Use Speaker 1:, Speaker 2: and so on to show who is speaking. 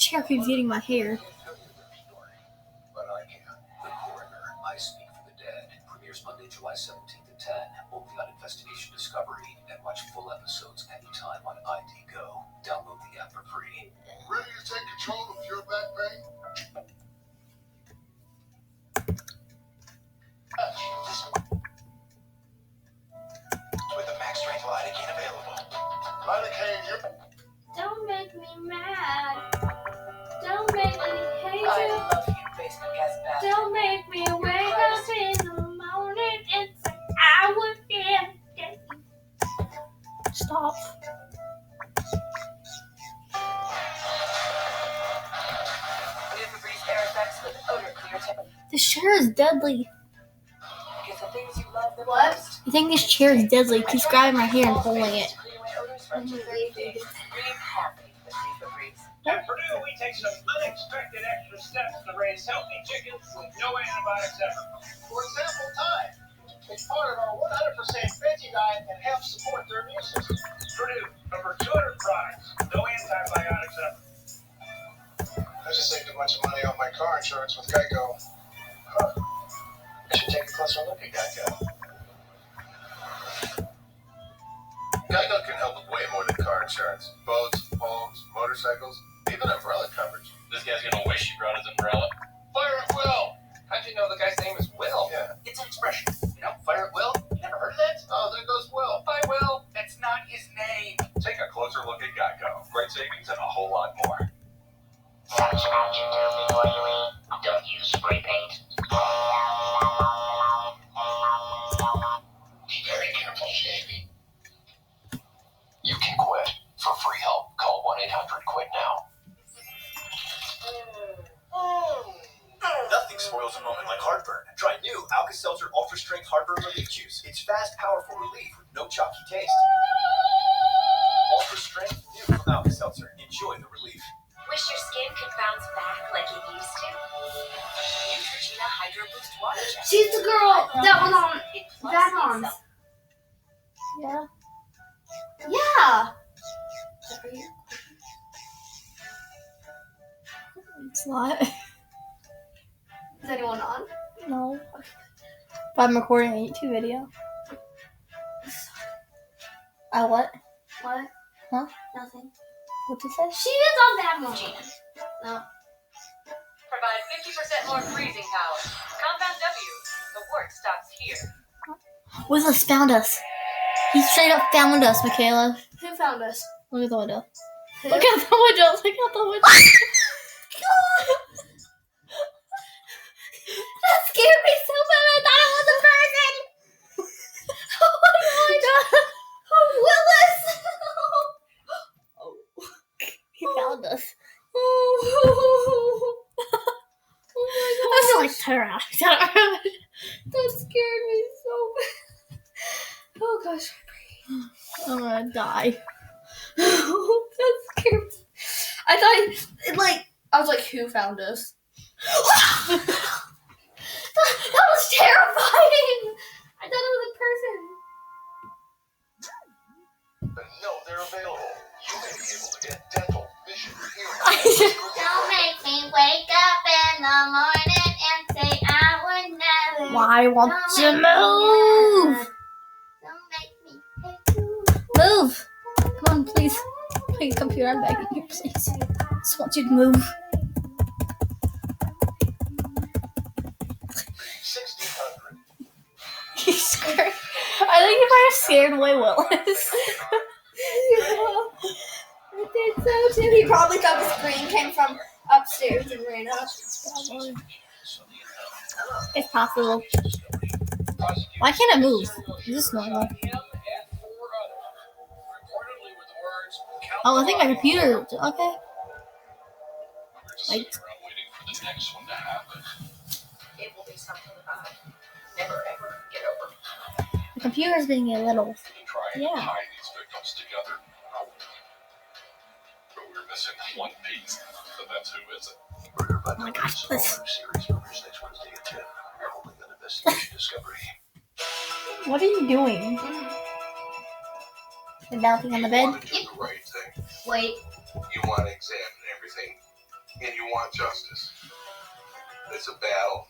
Speaker 1: chair keeps eating my hair.
Speaker 2: But I can't. The Coroner, I Speak for the Dead, premieres Monday, July 17th at 10, only on Investigation Discovery, and watch full episodes anytime on ID Go. Download the app for free.
Speaker 3: Ready to take control of your back pain?
Speaker 2: With the max strength lidocaine available.
Speaker 3: Lidocaine, you.
Speaker 4: Don't make me mad. Don't make me hate you.
Speaker 5: I love you, basement guest bastard.
Speaker 4: Don't make me wake up in the morning and say I would get it.
Speaker 1: Stop.
Speaker 5: New Febreze Air Effects with odor clear tip.
Speaker 1: This chair is deadly.
Speaker 5: Because the things you love the
Speaker 4: What?
Speaker 5: most.
Speaker 1: I think this chair is deadly. It keeps grabbing my hair and pulling it.
Speaker 5: Clean away odors from your breathing. Breathe happy with New Febreze.
Speaker 6: At Purdue, we take some unexpected extra steps to raise healthy chickens with no antibiotics ever.
Speaker 7: For example, thyme. It's part of our 100% veggie diet and helps support their immune system.
Speaker 6: Purdue, over 200 products, no antibiotics ever.
Speaker 3: I just saved a bunch of money on my car insurance with Geico.
Speaker 2: Huh. I should take a closer look at Geico. Geico can help with way more than car insurance. Boats, homes, motorcycles, even umbrella coverage.
Speaker 8: This guy's gonna wish he brought his umbrella.
Speaker 2: Fire at will! How'd you know the guy's name is Will? Yeah.
Speaker 7: It's an expression. You know, fire at will. You never heard of that?
Speaker 2: Oh, there goes Will.
Speaker 7: Bye, Will. That's not his name.
Speaker 8: Take a closer look at Geico. Great savings and a whole lot more.
Speaker 9: Such what you do before you eat. Don't use spray paint.
Speaker 2: Be very careful, Shavy. You can quit. For free help, call 1-800-QUIT now.
Speaker 10: Nothing spoils a moment like heartburn. Try new Alka-Seltzer Ultra Strength Heartburn Relief Juice. It's fast, powerful relief with no chalky taste. Ultra Strength, new from Alka-Seltzer. Enjoy the relief.
Speaker 5: Wish your skin could bounce back like it used to? Neutrogena Hydro Boost Water Jet.
Speaker 4: She's the girl that was on
Speaker 5: It plugs
Speaker 4: Vagons.
Speaker 5: itself.
Speaker 1: Yeah.
Speaker 4: Yeah.
Speaker 1: It's not.
Speaker 4: Is anyone on?
Speaker 1: No. But I'm recording a YouTube video. What?
Speaker 4: What?
Speaker 1: Huh?
Speaker 4: Nothing.
Speaker 1: What'd you say?
Speaker 4: She is on Vagons. No.
Speaker 5: Provide 50% more freezing power. Compound W. The work stops here.
Speaker 1: Willis found us. He straight up found us, Michaela.
Speaker 4: Who found us?
Speaker 1: Look at the window.
Speaker 4: Who?
Speaker 1: Look at the window. Look at the window. That scared me so bad. I thought it was a person. Oh my god. Oh, Willis. Oh. He found us.
Speaker 4: Oh my god.
Speaker 1: I was like, Tara.
Speaker 4: That scared me so bad. Oh gosh.
Speaker 1: I'm gonna die.
Speaker 4: That scared me. I thought, I was like, who found us?
Speaker 1: That was terrifying.
Speaker 4: I thought it was a person.
Speaker 2: No, they're available. You may be able to get dental, vision, hearing.
Speaker 4: Don't make me wake up in the morning and say I would never.
Speaker 1: Why won't you move?
Speaker 4: Don't make me
Speaker 1: Move. Come on, please. Please, computer, I'm begging you, please. I just want you to move.
Speaker 2: 1600.
Speaker 1: He's scared. I think you might have scared away Willis.
Speaker 4: I did so too. He probably thought the screen came from upstairs and ran up.
Speaker 1: It's possible. Why can't I move? Is this normal? Oh, I think my computer. Okay. Like.
Speaker 8: I'm waiting for the next one to happen.
Speaker 5: It will be something I never ever get over.
Speaker 1: The computer's being a little.
Speaker 8: Try and
Speaker 1: Yeah.
Speaker 8: tie these victims together. But we're missing one piece. But that's who is it?
Speaker 2: Murder by
Speaker 1: Oh my
Speaker 2: Numbers,
Speaker 1: gosh,
Speaker 2: all
Speaker 1: this.
Speaker 2: new series premieres next Wednesday at 10. Only on Investigation Discovery.
Speaker 1: What are you doing? You're bouncing on the
Speaker 2: You
Speaker 1: bed?
Speaker 2: want to do the right thing.
Speaker 4: Wait.
Speaker 2: You want to examine everything.
Speaker 3: and you want justice. It's a battle